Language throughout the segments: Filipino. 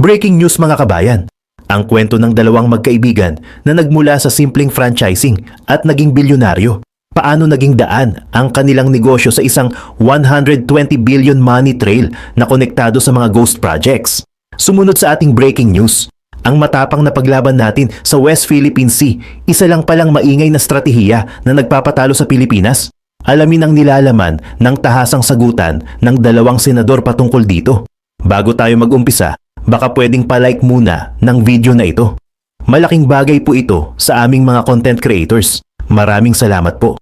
Breaking news mga kabayan. Ang kwento ng dalawang magkaibigan na nagmula sa simpleng franchising at naging bilyonaryo. Paano naging daan ang kanilang negosyo sa isang 120 billion money trail na konektado sa mga ghost projects. Sumunod sa ating breaking news, ang matapang na paglaban natin sa West Philippine Sea, isa lang palang maingay na estratehiya na nagpapatalo sa Pilipinas. Alamin ang nilalaman ng tahasang sagutan ng dalawang senador patungkol dito. Bago tayo mag-umpisa, baka pwedeng pa-like muna ng video na ito. Malaking bagay po ito sa aming mga content creators. Maraming salamat po.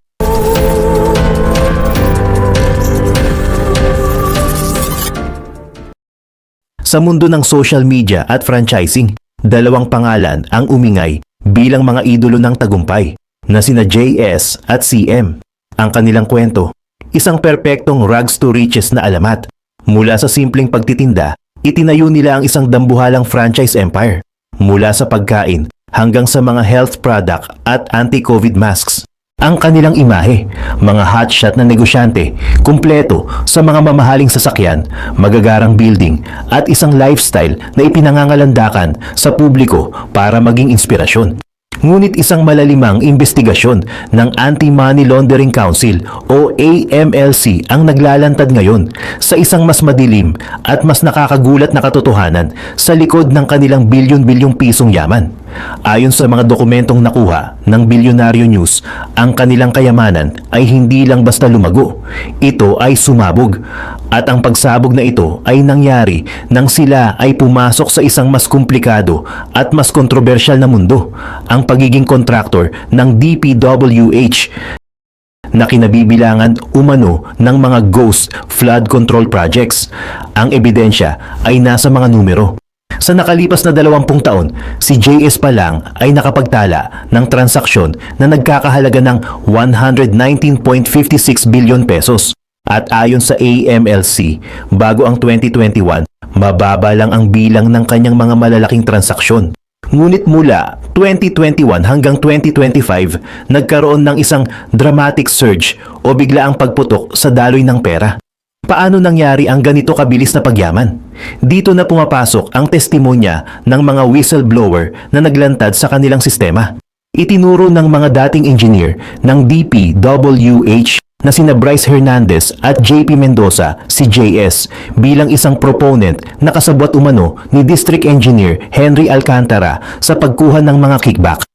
Sa mundo ng social media at franchising, dalawang pangalan ang umingay bilang mga idolo ng tagumpay na sina JS at CM. Ang kanilang kwento, isang perpektong rags to riches na alamat. Mula sa simpleng pagtitinda, itinayo nila ang isang dambuhalang franchise empire. Mula sa pagkain hanggang sa mga health product at anti-COVID masks. Ang kanilang imahe, mga hotshot na negosyante, kumpleto sa mga mamahaling sasakyan, magagarang building at isang lifestyle na ipinangangalandakan sa publiko para maging inspirasyon. Ngunit isang malalimang investigasyon ng Anti-Money Laundering Council o AMLC ang naglalantad ngayon sa isang mas madilim at mas nakakagulat na katotohanan sa likod ng kanilang bilyon-bilyong pisong yaman. Ayon sa mga dokumentong nakuha ng Bilyonaryo News, ang kanilang kayamanan ay hindi lang basta lumago, ito ay sumabog. At ang pagsabog na ito ay nangyari nang sila ay pumasok sa isang mas komplikado at mas kontrobersyal na mundo, ang pagiging kontraktor ng DPWH na kinabibilangan umano ng mga ghost flood control projects. Ang ebidensya ay nasa mga numero. Sa nakalipas na 20 taon, si JS pa lang ay nakapagtala ng transaksyon na nagkakahalaga ng 119.56 billion pesos. At ayon sa AMLC, bago ang 2021, mababa lang ang bilang ng kanyang mga malalaking transaksyon. Ngunit mula 2021 hanggang 2025, nagkaroon ng isang dramatic surge o biglaang pagputok sa daloy ng pera. Paano nangyari ang ganito kabilis na pagyaman? Dito na pumapasok ang testimonya ng mga whistleblower na naglantad sa kanilang sistema. Itinuro ng mga dating engineer ng DPWH na sina Bryce Hernandez at JP Mendoza, si JS, bilang isang proponent na kasabwat umano ni District Engineer Henry Alcantara sa pagkuha ng mga kickback.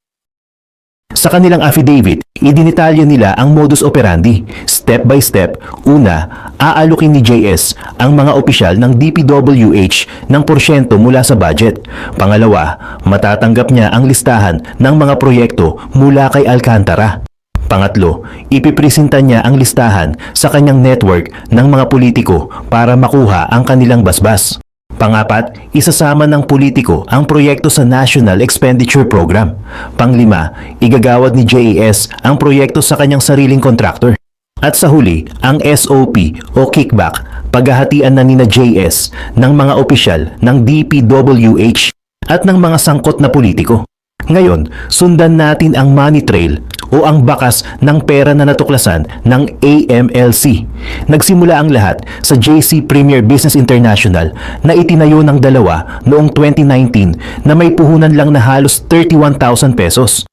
Sa kanilang affidavit, idinitalya nila ang modus operandi. Step by step, una, aalukin ni JS ang mga opisyal ng DPWH ng porsyento mula sa budget. Pangalawa, matatanggap niya ang listahan ng mga proyekto mula kay Alcantara. Pangatlo, ipipresenta niya ang listahan sa kanyang network ng mga politiko para makuha ang kanilang basbas. Pangapat, isasama ng politiko ang proyekto sa National Expenditure Program. Panglima, igagawad ni JAS ang proyekto sa kanyang sariling kontraktor. At sa huli, ang SOP o kickback, paghahatian na nina JS ng mga opisyal ng DPWH at ng mga sangkot na politiko. Ngayon, sundan natin ang money trail o ang bakas ng pera na natuklasan ng AMLC. Nagsimula ang lahat sa JC Premier Business International na itinayo ng dalawa noong 2019 na may puhunan lang na halos 31,000 pesos.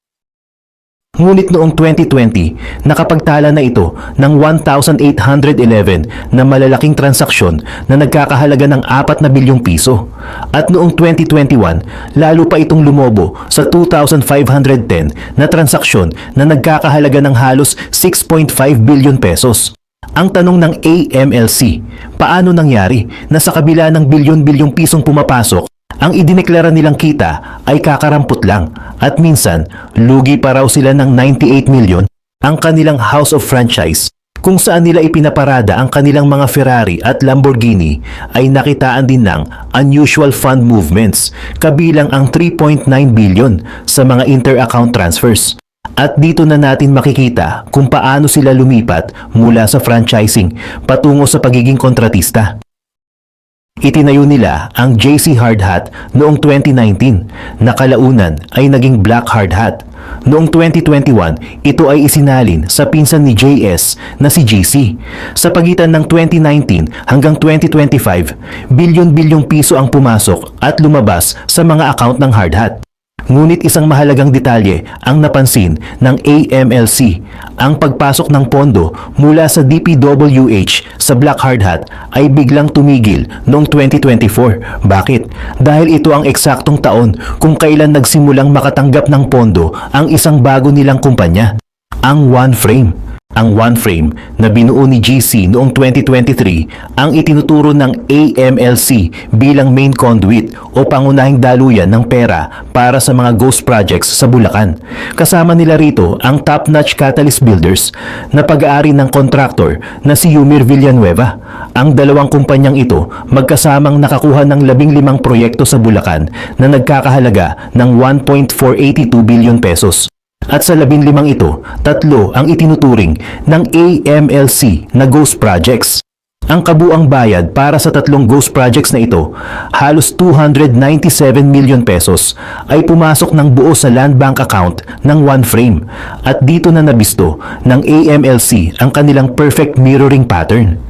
Ngunit noong 2020, nakapagtala na ito ng 1,811 na malalaking transaksyon na nagkakahalaga ng 4 na bilyong piso. At noong 2021, lalo pa itong lumobo sa 2,510 na transaksyon na nagkakahalaga ng halos 6.5 billion pesos. Ang tanong ng AMLC, paano nangyari na sa kabila ng bilyon-bilyong pisong pumapasok, ang idineklara nilang kita ay kakarampot lang at minsan lugi pa raw sila ng 98 million ang kanilang house of franchise kung saan nila ipinaparada ang kanilang mga Ferrari at Lamborghini ay nakitaan din ng unusual fund movements kabilang ang 3.9 billion sa mga inter-account transfers. At dito na natin makikita kung paano sila lumipat mula sa franchising patungo sa pagiging kontratista. Itinayo nila ang JC Hard Hat noong 2019 na kalaunan ay naging Black Hard Hat. Noong 2021, ito ay isinalin sa pinsan ni JS na si GC. Sa pagitan ng 2019 hanggang 2025, bilyon-bilyong piso ang pumasok at lumabas sa mga account ng Hard Hat. Ngunit isang mahalagang detalye ang napansin ng AMLC. Ang pagpasok ng pondo mula sa DPWH sa Black Hard Hat ay biglang tumigil noong 2024. Bakit? Dahil ito ang eksaktong taon kung kailan nagsimulang makatanggap ng pondo ang isang bago nilang kumpanya, ang OneFrame. Ang OneFrame na binuo ni GC noong 2023 ang itinuturo ng AMLC bilang main conduit o pangunahing daluyan ng pera para sa mga ghost projects sa Bulacan. Kasama nila rito ang top-notch catalyst builders na pag-aari ng contractor na si Yumir Villanueva. Ang dalawang kumpanyang ito magkasamang nakakuha ng 15 proyekto sa Bulacan na nagkakahalaga ng 1.482 billion pesos. At sa 15 ito, 3 ang itinuturing ng AMLC na ghost projects. Ang kabuang bayad para sa 3 ghost projects na ito, halos 297 million pesos, ay pumasok ng buo sa land bank account ng OneFrame at dito na nabisto ng AMLC ang kanilang perfect mirroring pattern.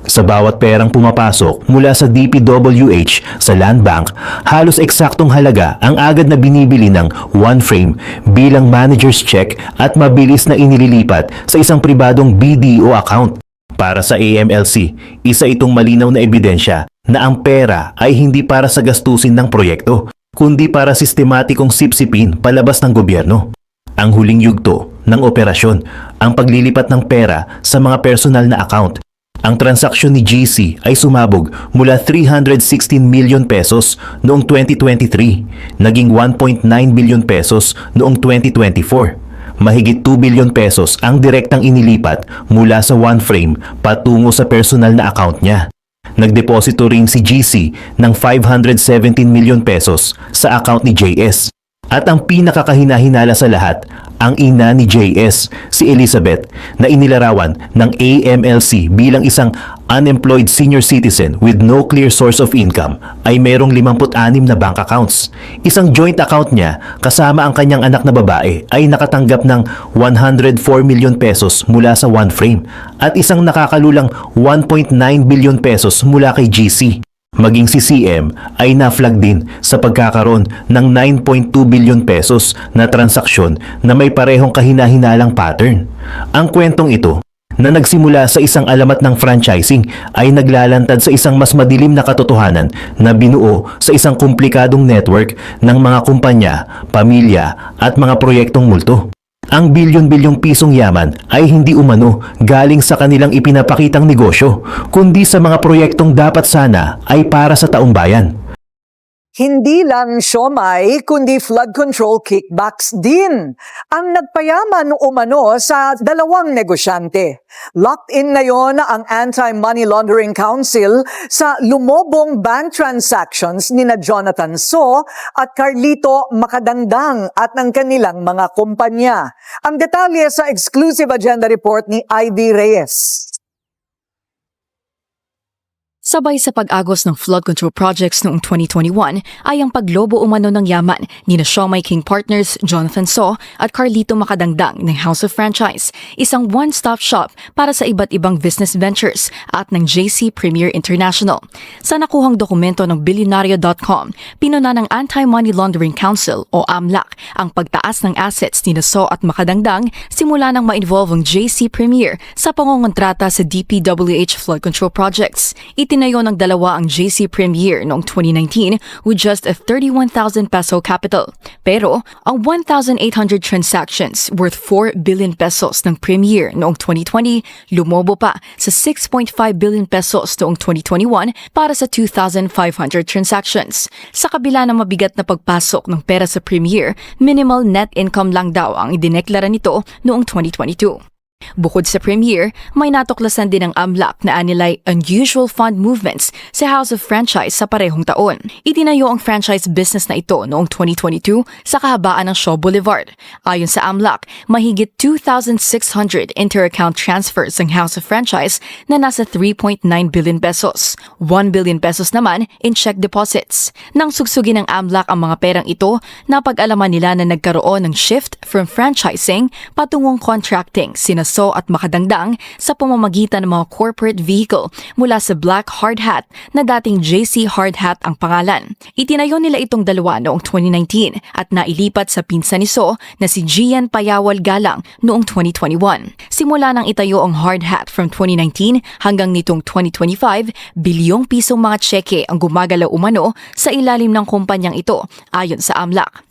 Sa bawat perang pumapasok mula sa DPWH sa land bank, halos eksaktong halaga ang agad na binibili ng OneFrame bilang manager's check at mabilis na inililipat sa isang pribadong BDO account. Para sa AMLC, isa itong malinaw na ebidensya na ang pera ay hindi para sa gastusin ng proyekto, kundi para sistematikong sipsipin palabas ng gobyerno. Ang huling yugto ng operasyon, ang paglilipat ng pera sa mga personal na account. Ang transaksyon ni GC ay sumabog mula 316 million pesos noong 2023, naging 1.9 billion pesos noong 2024. Mahigit 2 billion pesos ang direktang inilipat mula sa OneFrame patungo sa personal na account niya. Nagdeposito rin si GC ng 517 million pesos sa account ni JS. At ang pinakakahinahinala sa lahat, ang ina ni JS, si Elizabeth, na inilarawan ng AMLC bilang isang unemployed senior citizen with no clear source of income, ay mayroong 56 na bank accounts. Isang joint account niya kasama ang kanyang anak na babae ay nakatanggap ng 104 million pesos mula sa OneFrame at isang nakakalulang 1.9 billion pesos mula kay GC. Maging si CM ay na-flag din sa pagkakaroon ng 9.2 billion pesos na transaksyon na may parehong kahinahinalang pattern. Ang kwentong ito na nagsimula sa isang alamat ng franchising ay naglalantad sa isang mas madilim na katotohanan na binuo sa isang komplikadong network ng mga kumpanya, pamilya at mga proyektong multo. Ang bilyon-bilyong pisong yaman ay hindi umano galing sa kanilang ipinapakitang negosyo, kundi sa mga proyektong dapat sana ay para sa taong bayan. Hindi lang siomai, kundi flood control kickbacks din ang nagpayaman umano sa dalawang negosyante. Locked in ngayon ang Anti-Money Laundering Council sa lumobong bank transactions ni na Jonathan So at Carlito Makadangdang at ng kanilang mga kumpanya. Ang detalye sa exclusive agenda report ni Ivy Reyes. Sabay sa pag-agos ng flood control projects noong 2021 ay ang paglobo umano ng yaman ni na Siomai King Partners, Jonathan So at Carlito Makadangdang ng House of Franchise, isang one-stop shop para sa iba't ibang business ventures at ng JC Premier International. Sa nakuhang dokumento ng Billionario.com, pinuna ng Anti-Money Laundering Council o AMLAC ang pagtaas ng assets ni na So at Makadangdang simula nang ma-involve ang JC Premier sa pangongontrata sa DPWH flood control projects. Itinayo ng dalawa ang JC Premier noong 2019 with just a 31,000 peso capital. Pero ang 1,800 transactions worth 4 billion pesos ng Premier noong 2020 lumobo pa sa 6.5 billion pesos noong 2021 para sa 2,500 transactions. Sa kabila ng mabigat na pagpasok ng pera sa Premier, minimal net income lang daw ang idineklara nito noong 2022. Bukod sa premiere, may natuklasan din ang AMLAC na anilay unusual fund movements sa House of Franchise sa parehong taon. Itinayo ang franchise business na ito noong 2022 sa kahabaan ng Shaw Boulevard. Ayon sa AMLAC, mahigit 2,600 inter-account transfers ang House of Franchise na nasa 3.9 billion pesos. 1 billion pesos naman in check deposits. Nang sugsugin ng AMLAC ang mga perang ito, napag-alaman nila na nagkaroon ng shift from franchising patungong contracting sina So at Makadangdang sa pamamagitan ng mga corporate vehicle mula sa Black Hard Hat na dating JC Hard Hat ang pangalan. Itinayo nila itong dalawa noong 2019 at nailipat sa pinsan ni So na si Gian Payawal Galang noong 2021. Simula nang itayo ang Hard Hat from 2019 hanggang nitong 2025, bilyong pisong mga tseke ang gumagalaw umano sa ilalim ng kumpanyang ito ayon sa AMLAC.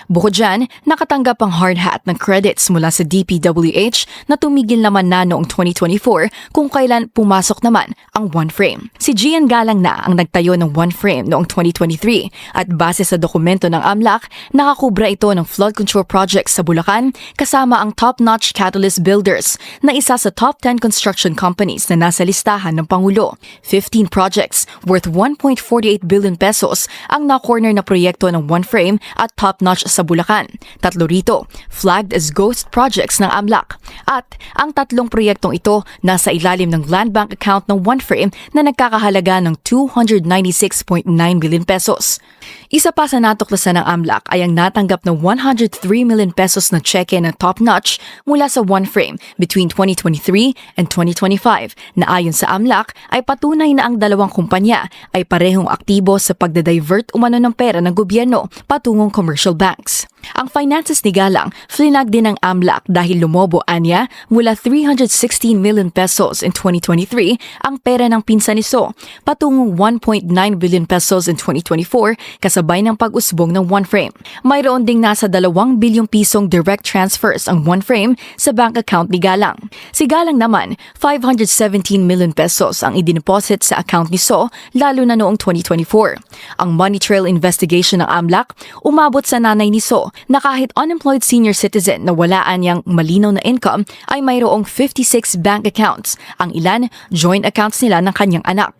Bukod dyan, nakatanggap ang Hard Hat ng credits mula sa DPWH na tumigil naman na noong 2024 kung kailan pumasok naman ang One Frame. Si Gian Galang na ang nagtayo ng One Frame noong 2023 at base sa dokumento ng AMLAC, nakakubra ito ng flood control projects sa Bulacan kasama ang top-notch Catalyst Builders na isa sa top 10 construction companies na nasa listahan ng Pangulo. 15 projects worth 1.48 billion pesos ang na-corner na proyekto ng One Frame at top-notch sa Bulacan. 3 rito, flagged as ghost projects ng AMLAC. At ang 3 proyektong ito nasa ilalim ng land bank account ng One Frame na nagkakahalaga ng 296.9 billion pesos. Isa pa sa natuklasan ng AMLAC ay ang natanggap ng 103 million pesos na cheque ng top-notch mula sa One Frame between 2023 and 2025 na ayon sa AMLAC ay patunay na ang dalawang kumpanya ay parehong aktibo sa pagdadivert umano ng pera ng gobyerno patungong commercial banks. Ang finances ni Galang, flinag din ng AMLAC dahil lumobo anya mula 316 million pesos in 2023 ang pera ng pinsan ni So, patungong 1.9 billion pesos in 2024 kasabay ng pag-usbong ng One Frame. Mayroon ding nasa 2 bilyong pisong direct transfers ang One Frame sa bank account ni Galang. Si Galang naman, 517 million pesos ang idineposit sa account ni So lalo na noong 2024. Ang money trail investigation ng AMLAC umabot sa nanay ni So na kahit unemployed senior citizen na walaan niyang malinaw na income ay mayroong 56 bank accounts, ang ilan joint accounts nila ng kanyang anak.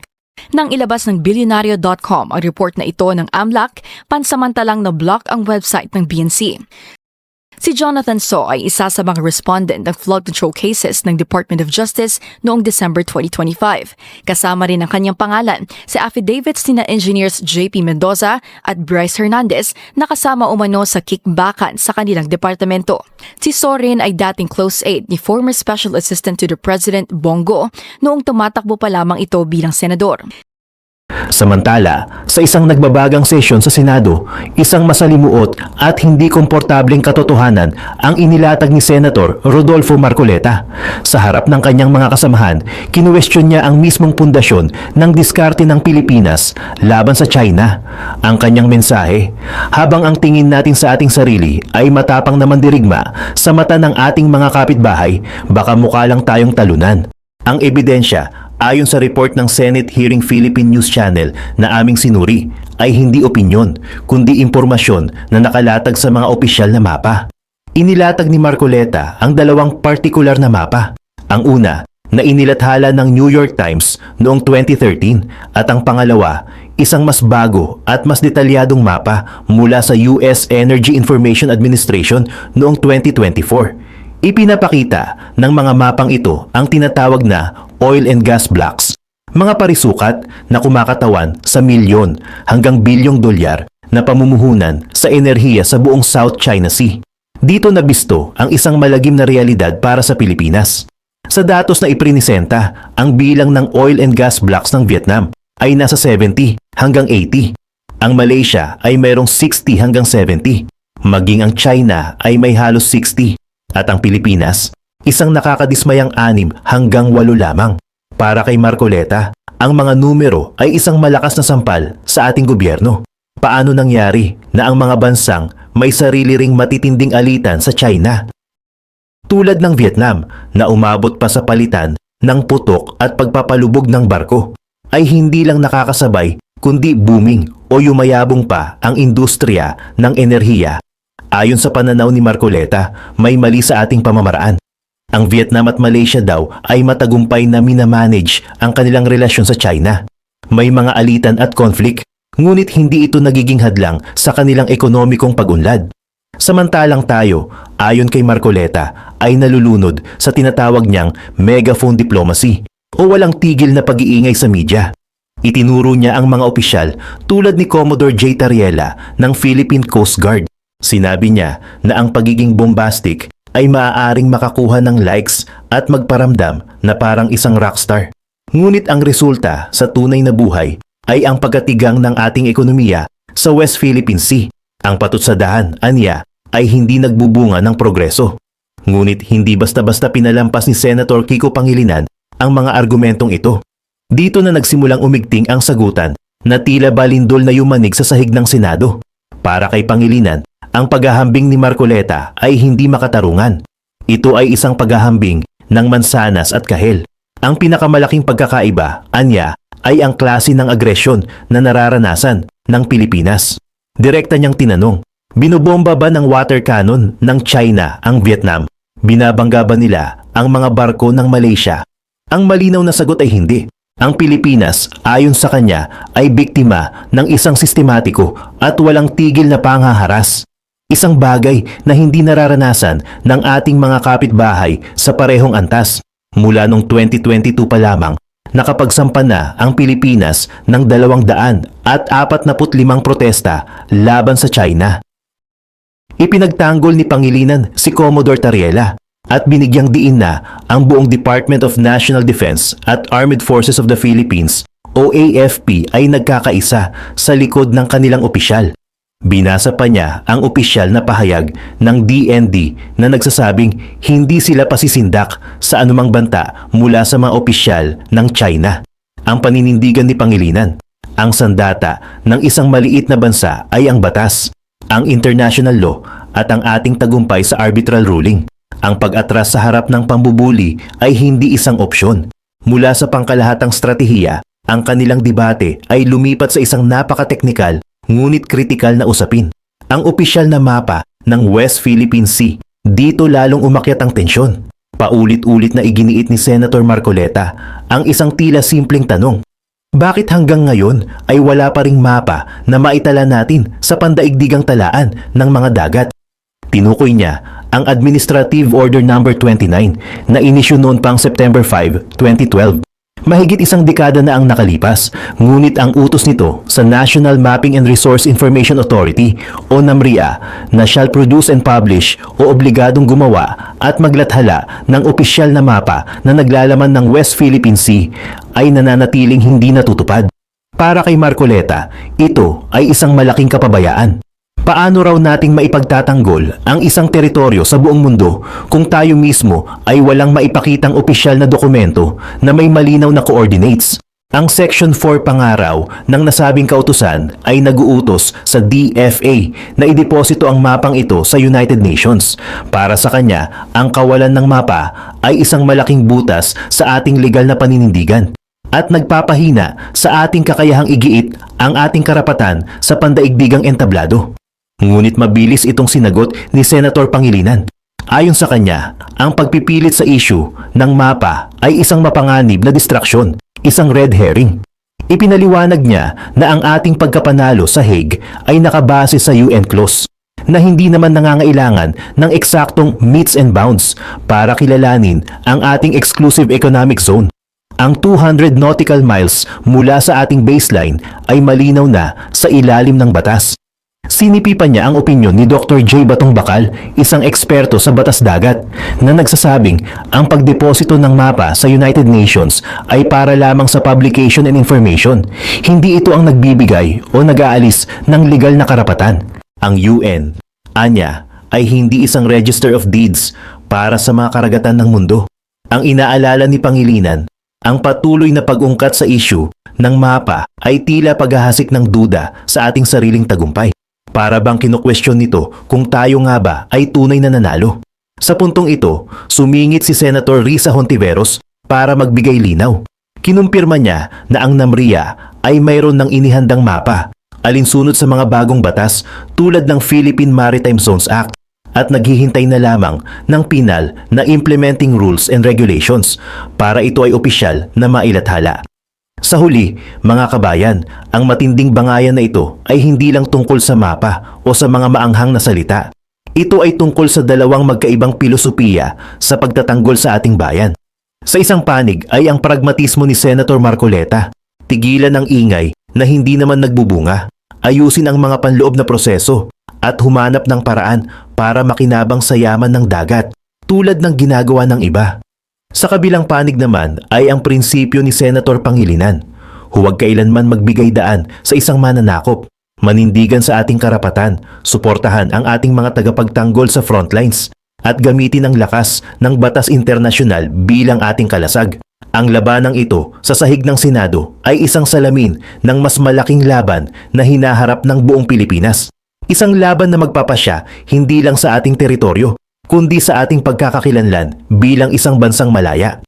Nang ilabas ng Billionario.com ang report na ito ng AMLAC, pansamantalang na-block ang website ng BNC. Si Jonathan So ay isa sa mga respondent ng flood control cases ng Department of Justice noong December 2025. Kasama rin ang kanyang pangalan sa affidavits ni na engineers JP Mendoza at Bryce Hernandez na kasama umano sa kickbackan sa kanilang departamento. Si So rin ay dating close aide ni former Special Assistant to the President Bongo noong tumatakbo pa lamang ito bilang senador. Samantala, sa isang nagbabagang sesyon sa Senado, isang masalimuot at hindi komportableng katotohanan ang inilatag ni Senator Rodolfo Marcoleta. Sa harap ng kanyang mga kasamahan, kinuwestiyon niya ang mismong pundasyon ng diskarte ng Pilipinas laban sa China. Ang kanyang mensahe, habang ang tingin natin sa ating sarili ay matapang na mandirigma sa mata ng ating mga kapitbahay, baka mukha lang tayong talunan. Ang ebidensya, ayon sa report ng Senate Hearing Philippine News Channel na aming sinuri, ay hindi opinyon, kundi impormasyon na nakalatag sa mga opisyal na mapa. Inilatag ni Marcoleta ang 2 partikular na mapa. Ang una, na inilathala ng New York Times noong 2013 at ang pangalawa, isang mas bago at mas detalyadong mapa mula sa US Energy Information Administration noong 2024. Ipinapakita ng mga mapang ito ang tinatawag na oil and gas blocks, mga parisukat na kumakatawan sa milyon hanggang bilyong dolyar na pamumuhunan sa enerhiya sa buong South China Sea. Dito nabisto ang isang malagim na realidad para sa Pilipinas. Sa datos na iprinisenta, ang bilang ng oil and gas blocks ng Vietnam ay nasa 70 hanggang 80. Ang Malaysia ay mayroong 60 hanggang 70. Maging ang China ay may halos 60. At ang Pilipinas, isang nakakadismayang 6 hanggang 8 lamang. Para kay Marcoleta, ang mga numero ay isang malakas na sampal sa ating gobyerno. Paano nangyari na ang mga bansang may sarili ring matitinding alitan sa China? Tulad ng Vietnam na umabot pa sa palitan ng putok at pagpapalubog ng barko, ay hindi lang nakakasabay kundi booming o yumayabong pa ang industriya ng enerhiya. Ayon sa pananaw ni Marcoleta, may mali sa ating pamamaraan. Ang Vietnam at Malaysia daw ay matagumpay na minamanage ang kanilang relasyon sa China. May mga alitan at conflict, ngunit hindi ito nagiging hadlang sa kanilang ekonomikong pag-unlad. Samantalang tayo, ayon kay Marcoleta, ay nalulunod sa tinatawag niyang megaphone diplomacy o walang tigil na pag-iingay sa media. Itinuro niya ang mga opisyal tulad ni Commodore J. Tariela ng Philippine Coast Guard. Sinabi niya na ang pagiging bombastic ay maaaring makakuha ng likes at magparamdam na parang isang rockstar. Ngunit ang resulta sa tunay na buhay ay ang pagkatigang ng ating ekonomiya sa West Philippine Sea. Ang patutsadahan, anya, ay hindi nagbubunga ng progreso. Ngunit hindi basta-basta pinalampas ni Senator Kiko Pangilinan ang mga argumentong ito. Dito na nagsimulang umigting ang sagutan na tila balindol na yumanig sa sahig ng Senado. Para kay Pangilinan, ang paghahambing ni Marcoleta ay hindi makatarungan. Ito ay isang paghahambing ng mansanas at kahel. Ang pinakamalaking pagkakaiba, anya, ay ang klase ng agresyon na nararanasan ng Pilipinas. Direkta niyang tinanong, binobomba ba ng water cannon ng China ang Vietnam? Binabangga ba nila ang mga barko ng Malaysia? Ang malinaw na sagot ay hindi. Ang Pilipinas, ayon sa kanya, ay biktima ng isang sistematiko at walang tigil na panghaharas. Isang bagay na hindi nararanasan ng ating mga kapitbahay sa parehong antas. Mula noong 2022 pa lamang, nakapagsampa na ang Pilipinas ng 245 protesta laban sa China. Ipinagtanggol ni Pangilinan si Commodore Tariela at binigyang diin na ang buong Department of National Defense at Armed Forces of the Philippines o AFP ay nagkakaisa sa likod ng kanilang opisyal. Binasa pa niya ang opisyal na pahayag ng DND na nagsasabing hindi sila pasisindak sa anumang banta mula sa mga opisyal ng China. Ang paninindigan ni Pangilinan, ang sandata ng isang maliit na bansa ay ang batas, ang international law at ang ating tagumpay sa arbitral ruling. Ang pag-atras sa harap ng pambubuli ay hindi isang opsyon. Mula sa pangkalahatang stratehiya, ang kanilang debate ay lumipat sa isang napaka-teknikal ngunit kritikal na usapin. Ang opisyal na mapa ng West Philippine Sea, dito lalong umakyat ang tensyon. Paulit-ulit na iginiit ni Senator Marcoleta ang isang tila simpleng tanong. Bakit hanggang ngayon ay wala pa ring mapa na maitala natin sa pandaigdigang talaan ng mga dagat? Tinukoy niya ang Administrative Order No. 29 na inisyu noon pang September 5, 2012. Mahigit isang dekada na ang nakalipas, ngunit ang utos nito sa National Mapping and Resource Information Authority o NAMRIA na shall produce and publish o obligadong gumawa at maglathala ng opisyal na mapa na naglalaman ng West Philippine Sea ay nananatiling hindi natutupad. Para kay Marcoleta, ito ay isang malaking kapabayaan. Paano raw nating maipagtatanggol ang isang teritoryo sa buong mundo kung tayo mismo ay walang maipakitang opisyal na dokumento na may malinaw na coordinates? Ang Section 4 pangaraw ng nasabing kautusan ay naguutos sa DFA na ideposito ang mapang ito sa United Nations. Para sa kanya, ang kawalan ng mapa ay isang malaking butas sa ating legal na paninindigan at nagpapahina sa ating kakayahang igiit ang ating karapatan sa pandaigdigang entablado. Ngunit mabilis itong sinagot ni Senator Pangilinan. Ayon sa kanya, ang pagpipilit sa issue ng mapa ay isang mapanganib na distraksyon, isang red herring. Ipinaliwanag niya na ang ating pagkapanalo sa Hague ay nakabase sa UN clause na hindi naman nangangailangan ng eksaktong meets and bounds para kilalanin ang ating exclusive economic zone. Ang 200 nautical miles mula sa ating baseline ay malinaw na sa ilalim ng batas. Sinipi pa niya ang opinyon ni Dr. J. Batong Bakal, isang eksperto sa batas dagat, na nagsasabing ang pagdeposito ng mapa sa United Nations ay para lamang sa publication and information. Hindi ito ang nagbibigay o nag-aalis ng legal na karapatan. Ang UN, anya, ay hindi isang register of deeds para sa mga karagatan ng mundo. Ang inaalala ni Pangilinan, ang patuloy na pag-ungkat sa issue ng mapa ay tila paghahasik ng duda sa ating sariling tagumpay. Para bang kinukwestiyon nito kung tayo nga ba ay tunay na nanalo? Sa puntong ito, sumingit si Senator Risa Hontiveros para magbigay linaw. Kinumpirma niya na ang NAMRIA ay mayroon ng inihandang mapa, alinsunod sa mga bagong batas tulad ng Philippine Maritime Zones Act. at naghihintay na lamang ng pinal na implementing rules and regulations para ito ay opisyal na mailathala. Sa huli, mga kabayan, ang matinding bangayan na ito ay hindi lang tungkol sa mapa o sa mga maanghang na salita. Ito ay tungkol sa dalawang magkaibang pilosopiya sa pagtatanggol sa ating bayan. Sa isang panig ay ang pragmatismo ni Senator Marcoleta, tigilan ang ingay na hindi naman nagbubunga, ayusin ang mga panloob na proseso, at humanap ng paraan para makinabang sa yaman ng dagat tulad ng ginagawa ng iba. Sa kabilang panig naman ay ang prinsipyo ni Senator Pangilinan. Huwag kailanman magbigay daan sa isang mananakop, manindigan sa ating karapatan, suportahan ang ating mga tagapagtanggol sa frontlines, at gamitin ang lakas ng batas internasyonal bilang ating kalasag. Ang labanang ito sa sahig ng Senado ay isang salamin ng mas malaking laban na hinaharap ng buong Pilipinas. Isang laban na magpapasya hindi lang sa ating teritoryo, kundi sa ating pagkakakilanlan bilang isang bansang malaya.